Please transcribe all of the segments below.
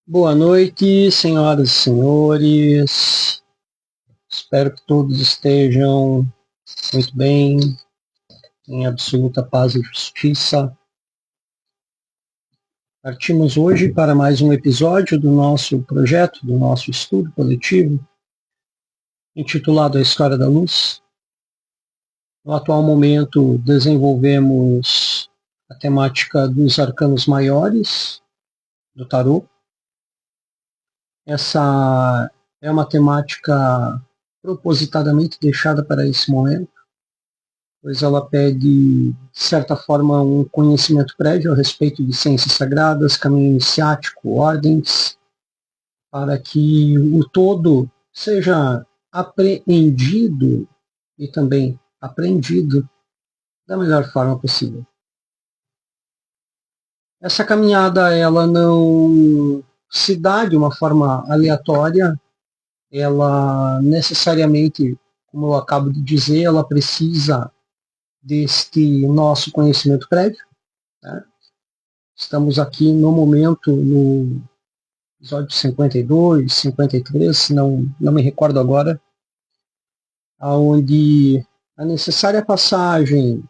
Boa noite, senhoras e senhores. Espero que todos estejam muito bem, em absoluta paz e justiça. Partimos hoje para mais um episódio do nosso projeto, do nosso estudo coletivo, intitulado A História da Luz. No atual momento, desenvolvemos a temática dos arcanos maiores do tarô. Essa é uma temática propositadamente deixada para esse momento, pois ela pede, de certa forma, um conhecimento prévio a respeito de ciências sagradas, caminho iniciático, ordens, para que o todo seja apreendido e também aprendido da melhor forma possível. Essa caminhada ela não se dá de uma forma aleatória, ela necessariamente, como eu acabo de dizer, ela precisa deste nosso conhecimento prévio. Né? Estamos aqui no momento, no episódio 52, 53, não me recordo agora, onde a necessária passagem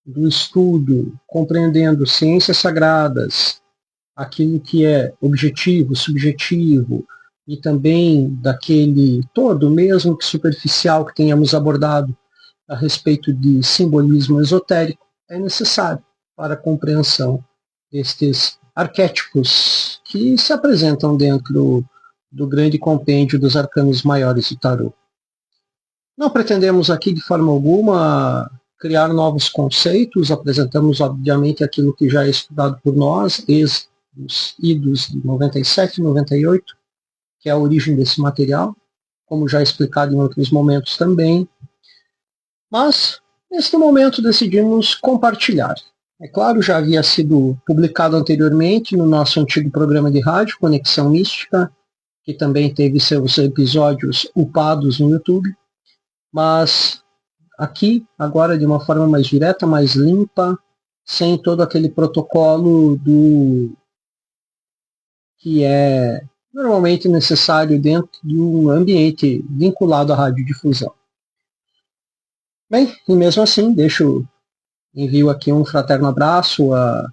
do estudo, compreendendo ciências sagradas, aquilo que é objetivo, subjetivo, e também daquele todo, mesmo que superficial, que tenhamos abordado a respeito de simbolismo esotérico, é necessário para a compreensão destes arquétipos que se apresentam dentro do grande compêndio dos arcanos maiores do tarô. Não pretendemos aqui de forma alguma criar novos conceitos, apresentamos obviamente aquilo que já é estudado por nós desde os idos de 97 e 98, que é a origem desse material, como já explicado em outros momentos também. Mas, neste momento, decidimos compartilhar. É claro, já havia sido publicado anteriormente no nosso antigo programa de rádio, Conexão Mística, que também teve seus episódios upados no YouTube, mas aqui, agora de uma forma mais direta, mais limpa, sem todo aquele protocolo do que é normalmente necessário dentro de um ambiente vinculado à radiodifusão. Bem, e mesmo assim, envio aqui um fraterno abraço a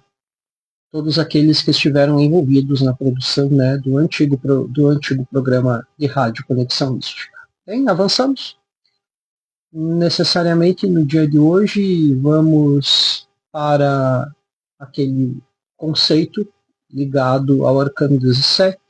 todos aqueles que estiveram envolvidos na produção, né, do antigo programa de rádio Conexão Mística. Bem, avançamos. Necessariamente no dia de hoje vamos para aquele conceito ligado ao arcano 17,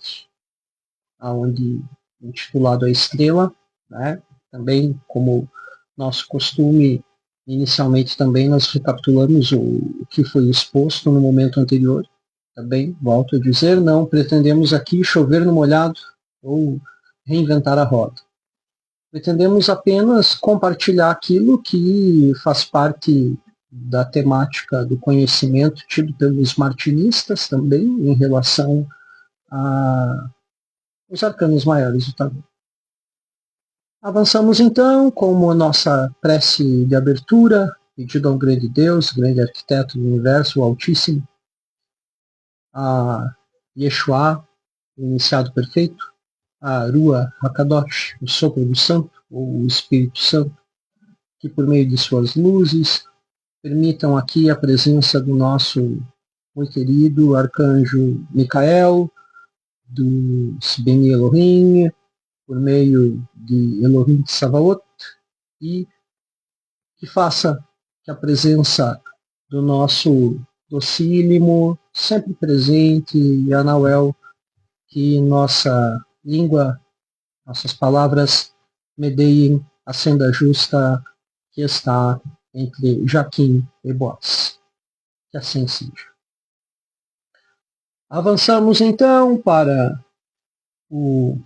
onde intitulado A Estrela, né, também como nosso costume. Inicialmente também nós recapitulamos o que foi exposto no momento anterior. Também, volto a dizer, não pretendemos aqui chover no molhado ou reinventar a roda. Pretendemos apenas compartilhar aquilo que faz parte da temática do conhecimento tido pelos martinistas também em relação aos arcanos maiores do tarô. Avançamos então com a nossa prece de abertura, pedido ao grande Deus, grande arquiteto do universo, o Altíssimo, a Yeshua, o iniciado perfeito, a Rua Hakadosh, o sopro do santo, ou o Espírito Santo, que por meio de suas luzes permitam aqui a presença do nosso muito querido arcanjo Micael, dos Beni Elohim, por meio de Elohim Tsavaot, e que faça que a presença do nosso docílimo, sempre presente, e Anauel, que nossa língua, nossas palavras medeiem a senda justa que está entre Jaquim e Boaz. Que assim seja. Avançamos então para o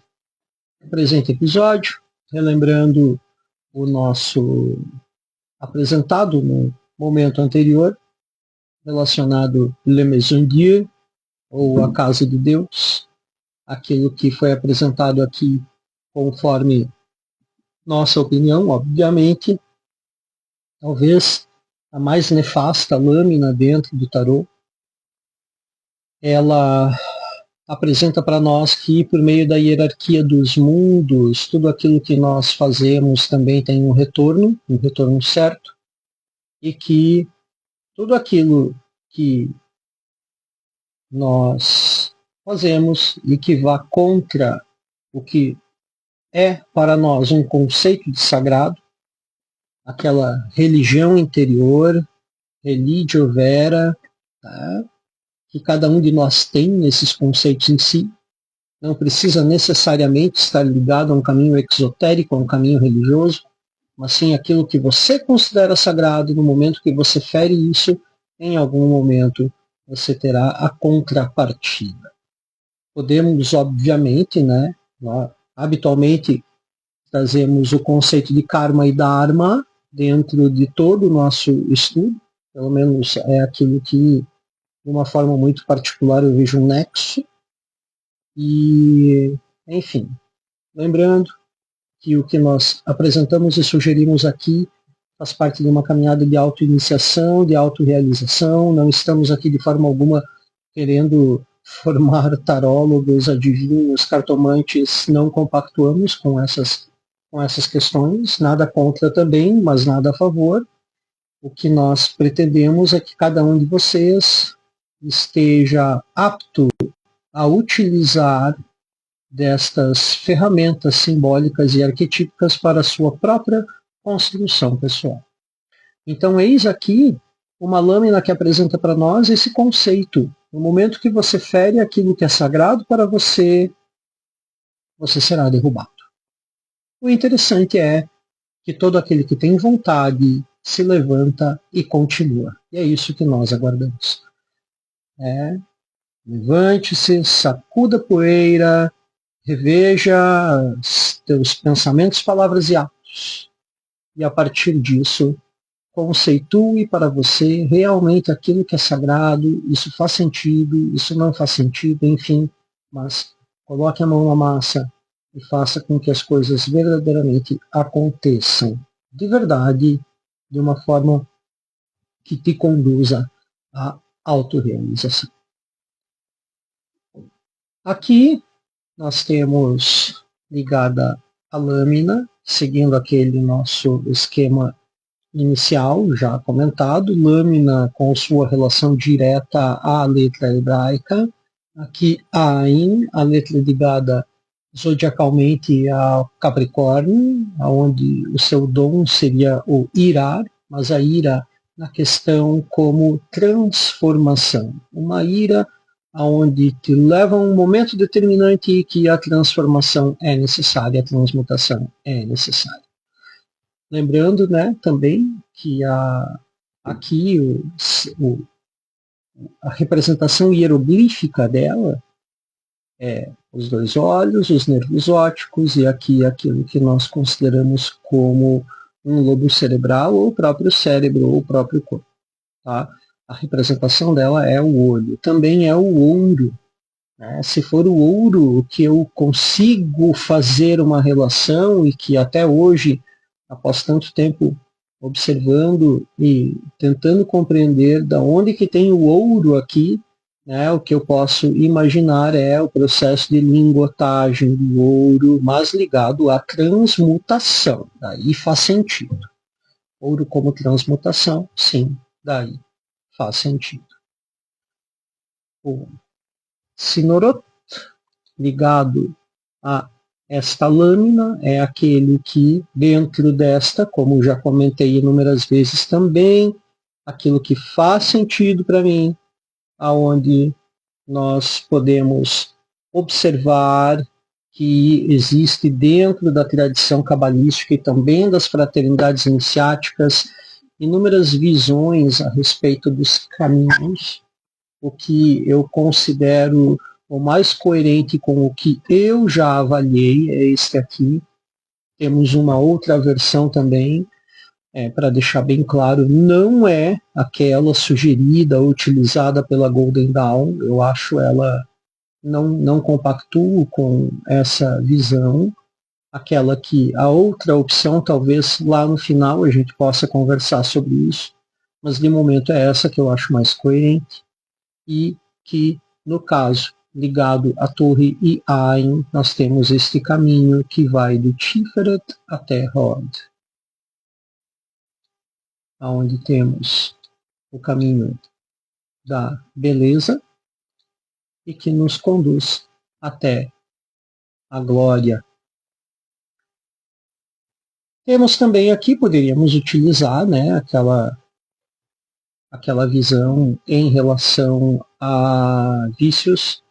presente episódio, relembrando o nosso apresentado no momento anterior, relacionado Le Maison Dieu, ou a Casa de Deus, aquilo que foi apresentado aqui conforme nossa opinião, obviamente, talvez a mais nefasta lâmina dentro do tarô. Ela apresenta para nós que, por meio da hierarquia dos mundos, tudo aquilo que nós fazemos também tem um retorno certo, e que tudo aquilo que nós fazemos e que vá contra o que é para nós um conceito de sagrado, aquela religião interior, religio vera, tá? Que cada um de nós tem esses conceitos em si, não precisa necessariamente estar ligado a um caminho exotérico, a um caminho religioso, mas sim aquilo que você considera sagrado. No momento que você fere isso, em algum momento você terá a contrapartida. Podemos, obviamente, né, habitualmente trazemos o conceito de karma e dharma dentro de todo o nosso estudo, pelo menos é aquilo que, de uma forma muito particular, eu vejo um nexo. E, enfim, lembrando que o que nós apresentamos e sugerimos aqui faz parte de uma caminhada de auto-iniciação, de autorrealização. Não estamos aqui de forma alguma querendo formar tarólogos, adivinhos, cartomantes. Não compactuamos com essas questões. Nada contra também, mas nada a favor. O que nós pretendemos é que cada um de vocês esteja apto a utilizar destas ferramentas simbólicas e arquetípicas para a sua própria construção pessoal. Então, eis aqui uma lâmina que apresenta para nós esse conceito. No momento que você fere aquilo que é sagrado para você, você será derrubado. O interessante é que todo aquele que tem vontade se levanta e continua. E é isso que nós aguardamos. Levante-se, sacuda a poeira, reveja teus pensamentos, palavras e atos. E a partir disso, conceitue para você realmente aquilo que é sagrado, isso faz sentido, isso não faz sentido, enfim. Mas coloque a mão na massa e faça com que as coisas verdadeiramente aconteçam de verdade, de uma forma que te conduza à autorrealização. Aqui nós temos ligada a lâmina, seguindo aquele nosso esquema inicial, já comentado, lâmina com sua relação direta à letra hebraica. Aqui Ain, a letra ligada zodiacalmente ao Capricórnio, onde o seu dom seria o irar, mas a ira na questão como transformação. Uma ira onde te leva a um momento determinante e que a transformação é necessária, a transmutação é necessária. Lembrando, né, também que aqui a representação hieroglífica dela é os dois olhos, os nervos ópticos e aqui aquilo que nós consideramos como um lobo cerebral ou o próprio cérebro ou o próprio corpo. Tá? A representação dela é o olho. Também é o ouro. Né? Se for o ouro que eu consigo fazer uma relação e que até hoje, após tanto tempo observando e tentando compreender da onde que tem o ouro aqui, né, o que eu posso imaginar é o processo de lingotagem do ouro, mas ligado à transmutação. Daí faz sentido. Ouro como transmutação, sim, daí faz sentido. O Sinorot, ligado a esta lâmina, é aquele que, dentro desta, como já comentei inúmeras vezes também, aquilo que faz sentido para mim, aonde nós podemos observar que existe dentro da tradição cabalística e também das fraternidades iniciáticas inúmeras visões a respeito dos caminhos, o que eu considero o mais coerente com o que eu já avaliei é este aqui. Temos uma outra versão também, para deixar bem claro, não é aquela sugerida ou utilizada pela Golden Dawn. Eu acho ela, não compactuo com essa visão. Aquela que a outra opção, talvez lá no final a gente possa conversar sobre isso, mas de momento é essa que eu acho mais coerente e que, no caso ligado à Torre e Ain, nós temos este caminho que vai do Tiferet até Hod, onde temos o caminho da beleza e que nos conduz até a glória. Temos também aqui, poderíamos utilizar, né, aquela visão em relação a vícios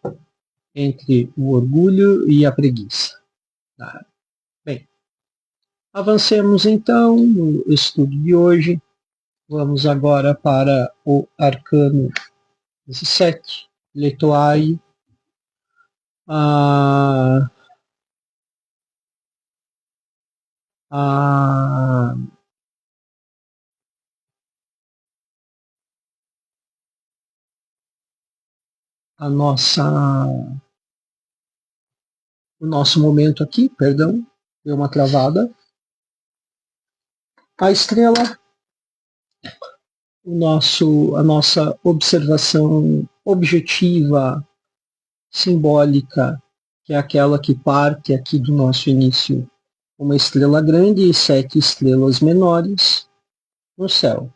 entre o orgulho e a preguiça. Tá? Bem, avancemos então no estudo de hoje. Vamos agora para o arcano 17, Letoai. O nosso momento aqui, perdão, deu uma travada. A estrela, a nossa observação objetiva, simbólica, que é aquela que parte aqui do nosso início, uma estrela grande e 7 estrelas menores no céu.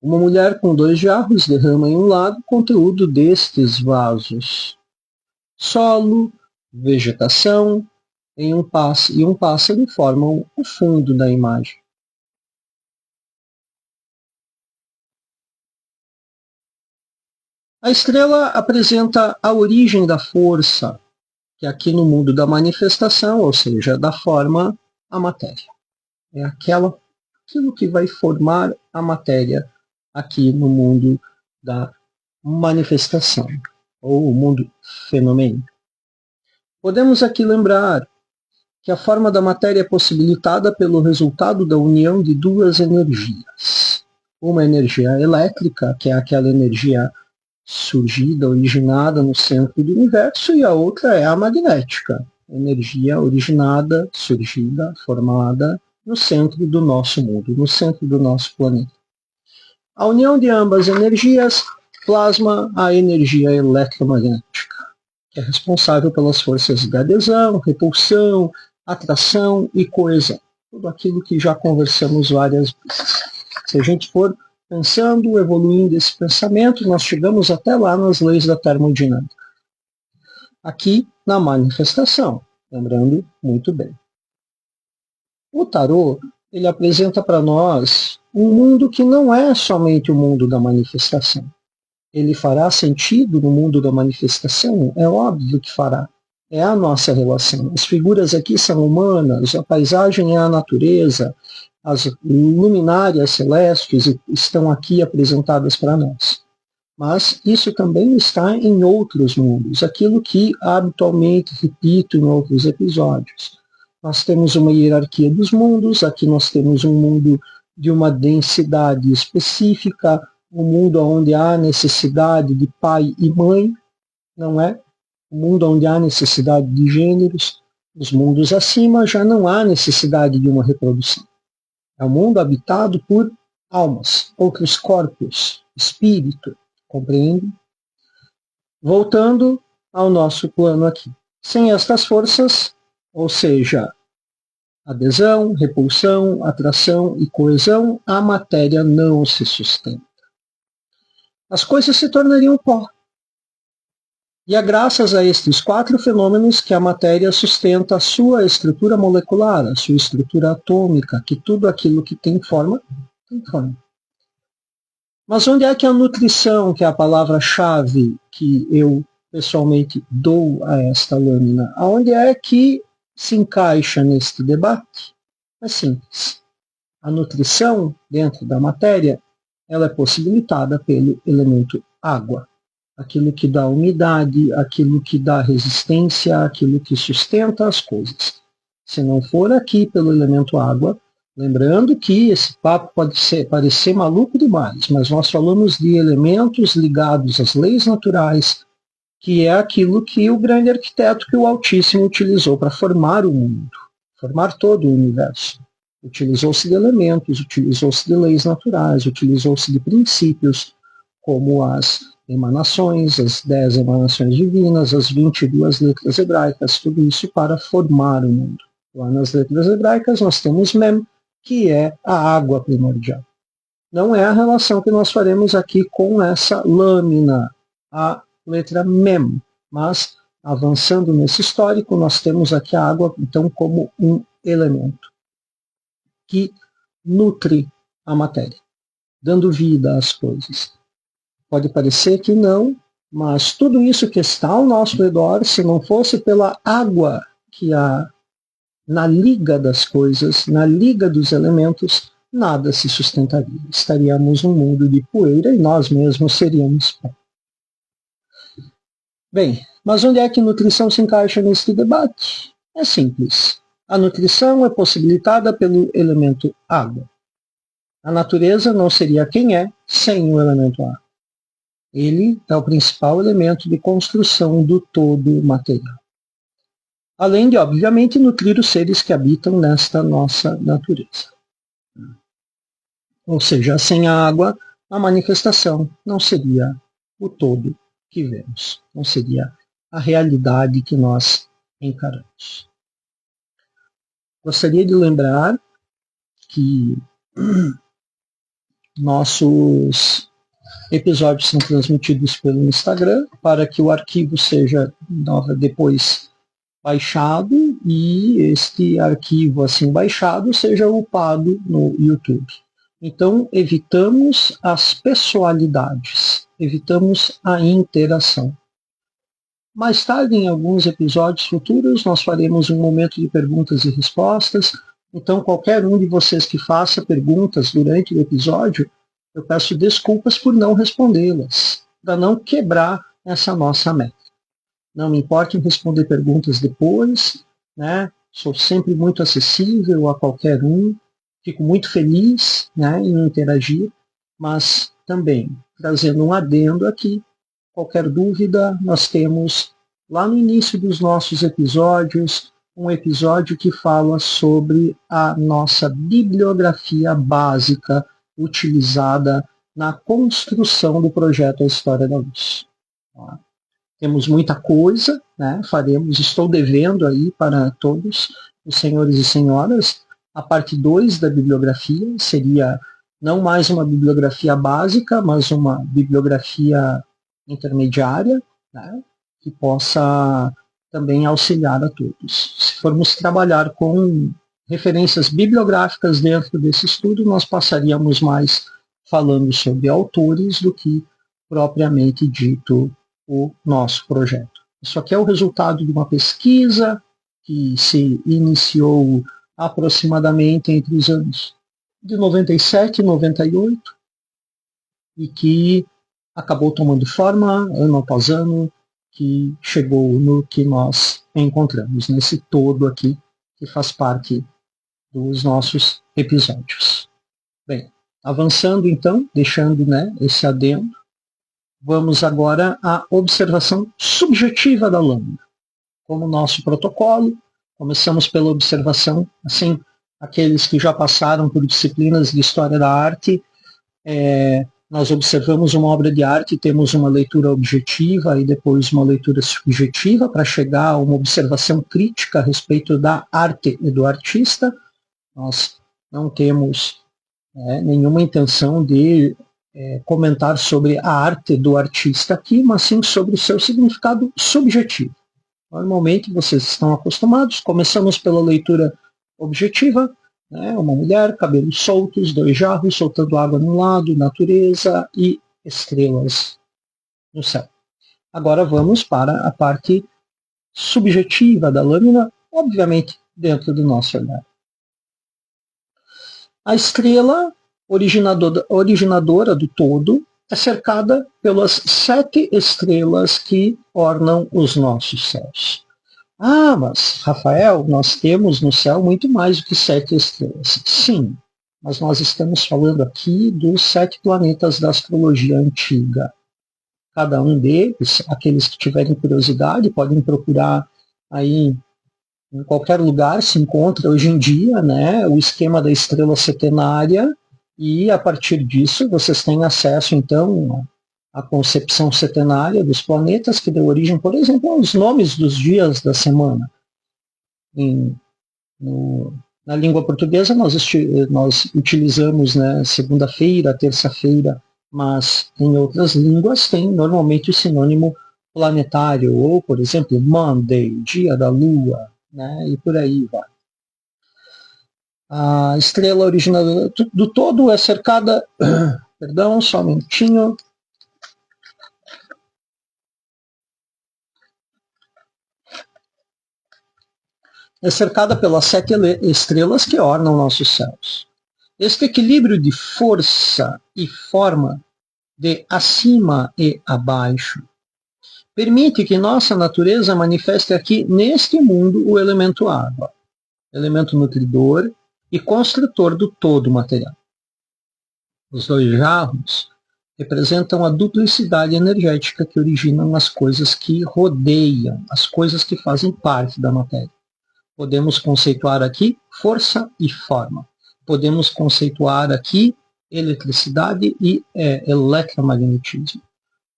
Uma mulher com 2 jarros derrama em um lado conteúdo destes vasos. Solo, vegetação e um pássaro formam o fundo da imagem. A estrela apresenta a origem da força, que aqui no mundo da manifestação, ou seja, da forma, a matéria. É aquilo que vai formar a matéria aqui no mundo da manifestação, ou o mundo fenomênico. Podemos aqui lembrar que a forma da matéria é possibilitada pelo resultado da união de 2 energias. Uma energia elétrica, que é aquela energia surgida, originada no centro do universo, e a outra é a magnética, energia originada, surgida, formada no centro do nosso mundo, no centro do nosso planeta. A união de ambas energias plasma a energia eletromagnética, que é responsável pelas forças de adesão, repulsão, atração e coesão. Tudo aquilo que já conversamos várias vezes. Se a gente for pensando, evoluindo esse pensamento, nós chegamos até lá nas leis da termodinâmica. Aqui na manifestação, lembrando muito bem. O tarô, ele apresenta para nós um mundo que não é somente o mundo da manifestação. Ele fará sentido no mundo da manifestação? É óbvio que fará. É a nossa relação. As figuras aqui são humanas, a paisagem é a natureza, as luminárias celestes estão aqui apresentadas para nós. Mas isso também está em outros mundos, aquilo que habitualmente repito em outros episódios. Nós temos uma hierarquia dos mundos, aqui nós temos um mundo de uma densidade específica, um mundo onde há necessidade de pai e mãe, não é? Um mundo onde há necessidade de gêneros. Os mundos acima já não há necessidade de uma reprodução. É um mundo habitado por almas, outros corpos, espírito, compreende? Voltando ao nosso plano aqui. Sem estas forças, ou seja, adesão, repulsão, atração e coesão, a matéria não se sustenta. As coisas se tornariam pó. E é graças a estes 4 fenômenos que a matéria sustenta a sua estrutura molecular, a sua estrutura atômica, que tudo aquilo que tem forma, tem forma. Mas onde é que a nutrição, que é a palavra-chave que eu pessoalmente dou a esta lâmina, aonde é que se encaixa neste debate? É simples. A nutrição dentro da matéria, ela é possibilitada pelo elemento água. Aquilo que dá umidade, aquilo que dá resistência, aquilo que sustenta as coisas. Se não for aqui pelo elemento água, lembrando que esse papo pode parecer maluco demais, mas nós falamos de elementos ligados às leis naturais, que é aquilo que o grande arquiteto, que o Altíssimo utilizou para formar o mundo, formar todo o universo. Utilizou-se de elementos, utilizou-se de leis naturais, utilizou-se de princípios, como as emanações, as 10 emanações divinas, as 22 letras hebraicas, tudo isso para formar o mundo. Lá nas letras hebraicas nós temos Mem, que é a água primordial. Não é a relação que nós faremos aqui com essa lâmina, a letra Mem, mas avançando nesse histórico, nós temos aqui a água, então, como um elemento que nutre a matéria, dando vida às coisas. Pode parecer que não, mas tudo isso que está ao nosso redor, se não fosse pela água que há na liga das coisas, na liga dos elementos, nada se sustentaria. Estaríamos num mundo de poeira e nós mesmos seríamos pó. Bem, mas onde é que nutrição se encaixa nesse debate? É simples. A nutrição é possibilitada pelo elemento água. A natureza não seria quem é sem o elemento água. Ele é o principal elemento de construção do todo material. Além de, obviamente, nutrir os seres que habitam nesta nossa natureza. Ou seja, sem a água, a manifestação não seria o todo que vemos, não seria a realidade que nós encaramos. Gostaria de lembrar que nossos episódios são transmitidos pelo Instagram para que o arquivo seja depois baixado e este arquivo assim baixado seja upado no YouTube. Então, evitamos as pessoalidades, evitamos a interação. Mais tarde, em alguns episódios futuros, nós faremos um momento de perguntas e respostas. Então, qualquer um de vocês que faça perguntas durante o episódio, eu peço desculpas por não respondê-las, para não quebrar essa nossa meta. Não me importa em responder perguntas depois, né? Sou sempre muito acessível a qualquer um. Fico muito feliz, né, em interagir, mas também trazendo um adendo aqui. Qualquer dúvida, nós temos lá no início dos nossos episódios, um episódio que fala sobre a nossa bibliografia básica utilizada na construção do projeto A História da Luz. Tá? Temos muita coisa, né, faremos, estou devendo aí para todos os senhores e senhoras. A parte 2 da bibliografia seria não mais uma bibliografia básica, mas uma bibliografia intermediária, né, que possa também auxiliar a todos. Se formos trabalhar com referências bibliográficas dentro desse estudo, nós passaríamos mais falando sobre autores do que propriamente dito o nosso projeto. Isso aqui é o resultado de uma pesquisa que se iniciou aproximadamente entre os anos de 97 e 98 e que acabou tomando forma ano após ano, que chegou no que nós encontramos, nesse todo aqui, que faz parte dos nossos episódios. Bem, avançando então, deixando, né, esse adendo, vamos agora à observação subjetiva da lâmina. Como nosso protocolo, começamos pela observação, assim, aqueles que já passaram por disciplinas de História da Arte, nós observamos uma obra de arte, temos uma leitura objetiva e depois uma leitura subjetiva para chegar a uma observação crítica a respeito da arte e do artista. Nós não temos nenhuma intenção de comentar sobre a arte do artista aqui, mas sim sobre o seu significado subjetivo. Normalmente vocês estão acostumados, começamos pela leitura objetiva, né? Uma mulher, cabelos soltos, 2 jarros, soltando água num lado, natureza e estrelas no céu. Agora vamos para a parte subjetiva da lâmina, obviamente dentro do nosso olhar. A estrela originadora do todo é cercada pelas 7 estrelas que ornam os nossos céus. Ah, mas, Rafael, nós temos no céu muito mais do que 7 estrelas. Sim, mas nós estamos falando aqui dos 7 planetas da astrologia antiga. Cada um deles, aqueles que tiverem curiosidade, podem procurar aí em qualquer lugar, se encontra hoje em dia, né, o esquema da estrela setenária, e a partir disso vocês têm acesso, então, a concepção setenária dos planetas, que deu origem, por exemplo, aos nomes dos dias da semana. Na língua portuguesa nós utilizamos, né, segunda-feira, terça-feira, mas em outras línguas tem normalmente o sinônimo planetário, ou, por exemplo, Monday, dia da lua, né, e por aí vai. A estrela original do todo é cercada, perdão, só um minutinho. É cercada pelas 7 estrelas que ornam nossos céus. Este equilíbrio de força e forma, de acima e abaixo, permite que nossa natureza manifeste aqui neste mundo o elemento água, elemento nutridor e construtor do todo material. Os dois jarros representam a duplicidade energética que originam as coisas que rodeiam, as coisas que fazem parte da matéria. Podemos conceituar aqui força e forma. Podemos conceituar aqui eletricidade e eletromagnetismo.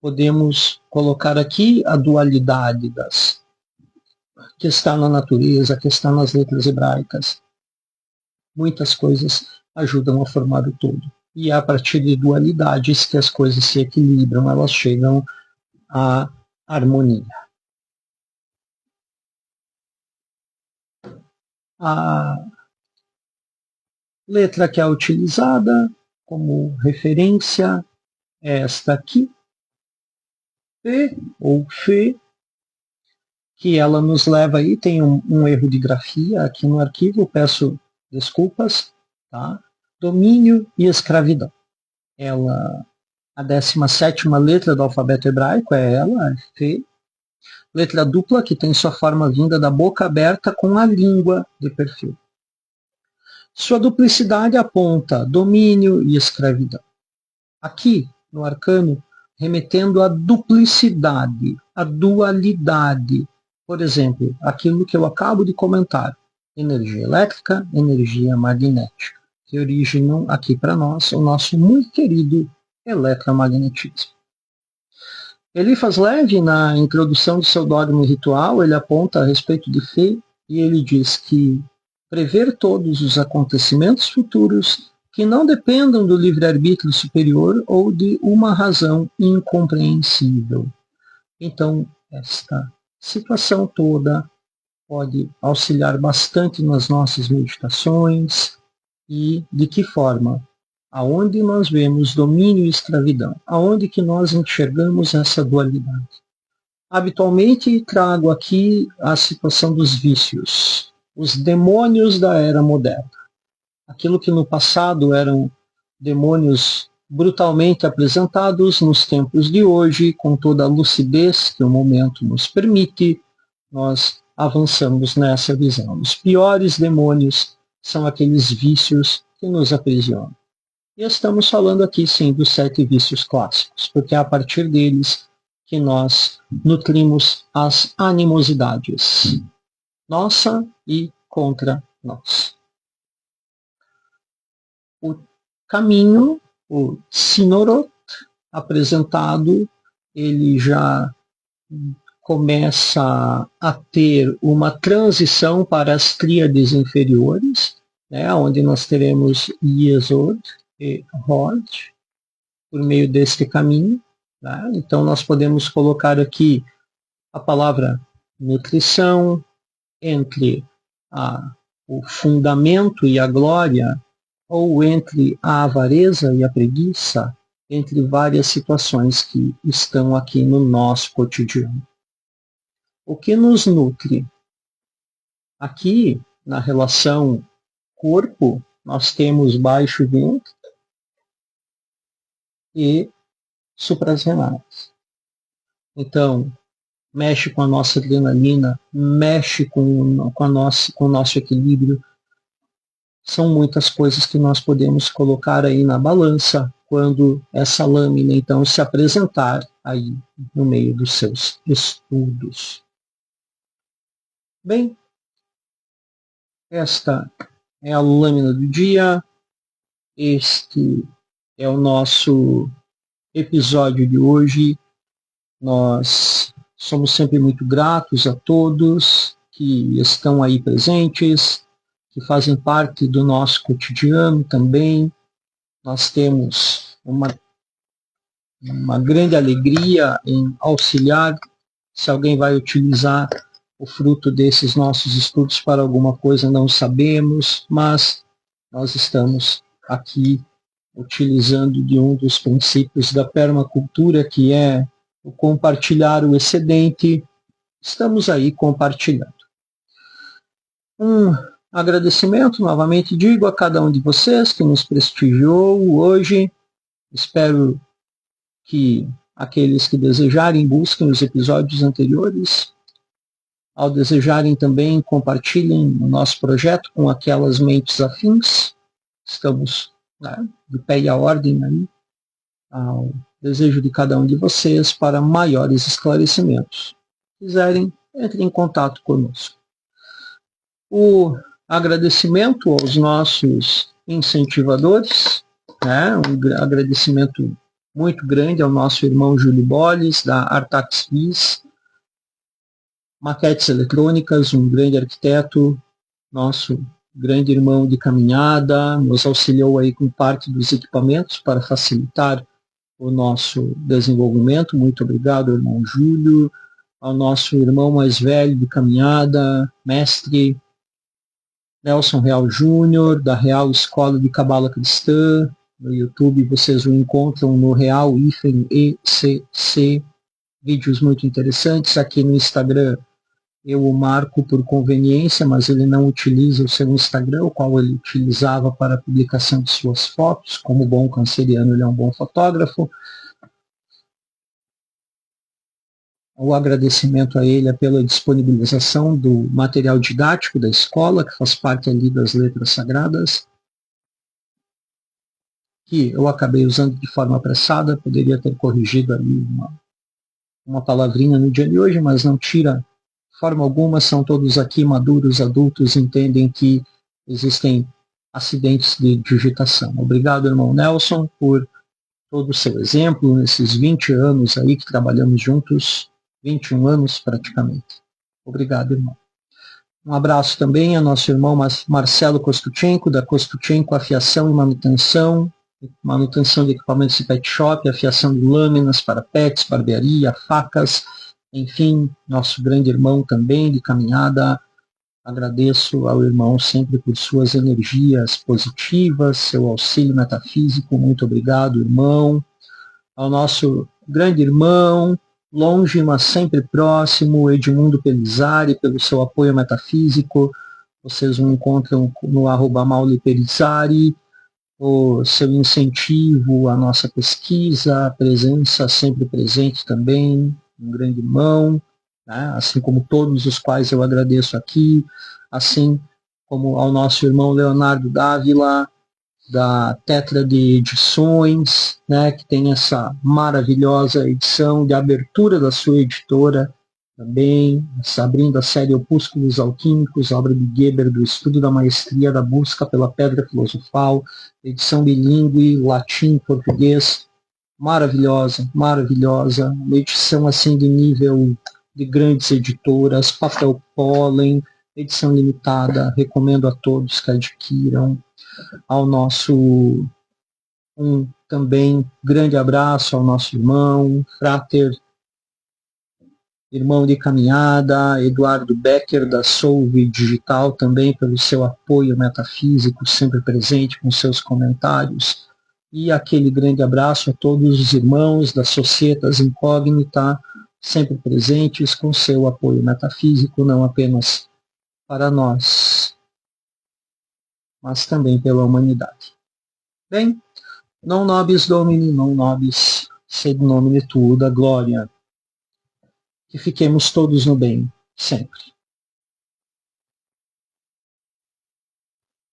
Podemos colocar aqui a dualidade que está na natureza, que está nas letras hebraicas. Muitas coisas ajudam a formar o todo. E é a partir de dualidades que as coisas se equilibram, elas chegam à harmonia. A letra que é utilizada como referência é esta aqui, P ou Fê, que ela nos leva aí, tem um erro de grafia aqui no arquivo, peço desculpas, tá? Domínio e escravidão. A 17ª letra do alfabeto hebraico é ela, é Fê. Letra dupla, que tem sua forma vinda da boca aberta com a língua de perfil. Sua duplicidade aponta domínio e escravidão. Aqui, no arcano, remetendo à duplicidade, à dualidade. Por exemplo, aquilo que eu acabo de comentar, energia elétrica, energia magnética, que originam aqui para nós o nosso muito querido eletromagnetismo. Eliphas Levi, na introdução de seu dogma ritual, ele aponta a respeito de fé e ele diz que prever todos os acontecimentos futuros que não dependam do livre-arbítrio superior ou de uma razão incompreensível. Então, esta situação toda pode auxiliar bastante nas nossas meditações e de que forma? Aonde nós vemos domínio e escravidão? Aonde que nós enxergamos essa dualidade? Habitualmente trago aqui a situação dos vícios, os demônios da era moderna. Aquilo que no passado eram demônios brutalmente apresentados nos tempos de hoje, com toda a lucidez que o momento nos permite, nós avançamos nessa visão. Os piores demônios são aqueles vícios que nos aprisionam. E estamos falando aqui, sim, dos 7 vícios clássicos, porque é a partir deles que nós nutrimos as animosidades, nossa e contra nós. O caminho, o Sinorot, apresentado, ele já começa a ter uma transição para as tríades inferiores, né, onde nós teremos Yesod e Hod, por meio deste caminho. Né? Então, nós podemos colocar aqui a palavra nutrição entre o fundamento e a glória, ou entre a avareza e a preguiça, entre várias situações que estão aqui no nosso cotidiano. O que nos nutre? Aqui, na relação corpo, nós temos baixo ventre e suprarrenais. Então, mexe com a nossa adrenalina, mexe com o nosso equilíbrio. São muitas coisas que nós podemos colocar aí na balança quando essa lâmina, então, se apresentar aí no meio dos seus estudos. Bem, esta é a lâmina do dia. Este é o nosso episódio de hoje. Nós somos sempre muito gratos a todos que estão aí presentes, que fazem parte do nosso cotidiano também. Nós temos uma grande alegria em auxiliar, se alguém vai utilizar o fruto desses nossos estudos para alguma coisa, não sabemos, mas nós estamos aqui utilizando de um dos princípios da permacultura, que é o compartilhar o excedente. Estamos aí compartilhando. Um agradecimento, novamente digo, a cada um de vocês que nos prestigiou hoje. Espero que aqueles que desejarem busquem os episódios anteriores. Ao desejarem também, compartilhem o nosso projeto com aquelas mentes afins. Estamos de pé e à ordem aí, ao desejo de cada um de vocês para maiores esclarecimentos. Se quiserem, entrem em contato conosco. O agradecimento aos nossos incentivadores, um agradecimento muito grande ao nosso irmão Júlio Bolles, da Artax Bis, Maquetes Eletrônicas, um grande arquiteto, nosso grande irmão de caminhada, nos auxiliou aí com parte dos equipamentos para facilitar o nosso desenvolvimento. Muito obrigado, irmão Júlio. Ao nosso irmão mais velho de caminhada, mestre Nelson Real Júnior, da Real Escola de Cabala Cristã. No YouTube vocês o encontram no Real-ECC, vídeos muito interessantes. Aqui no Instagram eu o marco por conveniência, mas ele não utiliza o seu Instagram, o qual ele utilizava para a publicação de suas fotos. Como bom canceriano, ele é um bom fotógrafo. O agradecimento a ele é pela disponibilização do material didático da escola, que faz parte ali das letras sagradas, que eu acabei usando de forma apressada, poderia ter corrigido ali uma palavrinha no dia de hoje, mas não tira de forma alguma, são todos aqui maduros, adultos, entendem que existem acidentes de digitação. Obrigado, irmão Nelson, por todo o seu exemplo, nesses 20 anos aí que trabalhamos juntos, 21 anos praticamente. Obrigado, irmão. Um abraço também a nosso irmão Marcelo Kostuchenko, da Kostuchenko Afiação e manutenção de equipamentos de pet shop, afiação de lâminas para pets, barbearia, facas, enfim, nosso grande irmão também de caminhada. Agradeço ao irmão sempre por suas energias positivas, seu auxílio metafísico. Muito obrigado, irmão. Ao nosso grande irmão, longe, mas sempre próximo, Edmundo Pelizari, pelo seu apoio metafísico. Vocês o encontram no @maulipelizari, o seu incentivo à nossa pesquisa, a presença sempre presente também, um grande irmão, assim como todos os quais eu agradeço aqui, assim como ao nosso irmão Leonardo Dávila, da Tetra de Edições, que tem essa maravilhosa edição de abertura da sua editora também, abrindo a série Opúsculos Alquímicos, obra de Geber, do estudo da maestria da busca pela pedra filosofal, edição bilíngue, latim, português, maravilhosa, maravilhosa, uma edição assim de nível de grandes editoras, papel pólen, edição limitada, recomendo a todos que adquiram. Ao nosso também grande abraço ao nosso irmão, frater, irmão de caminhada, Eduardo Becker, da Solve Digital, também pelo seu apoio metafísico, sempre presente com seus comentários. E aquele grande abraço a todos os irmãos da Societas Incógnita, sempre presentes com seu apoio metafísico, não apenas para nós, mas também pela humanidade. Bem, non nobis Domini, non nobis sed nomine tuo, da glória. Que fiquemos todos no bem, sempre.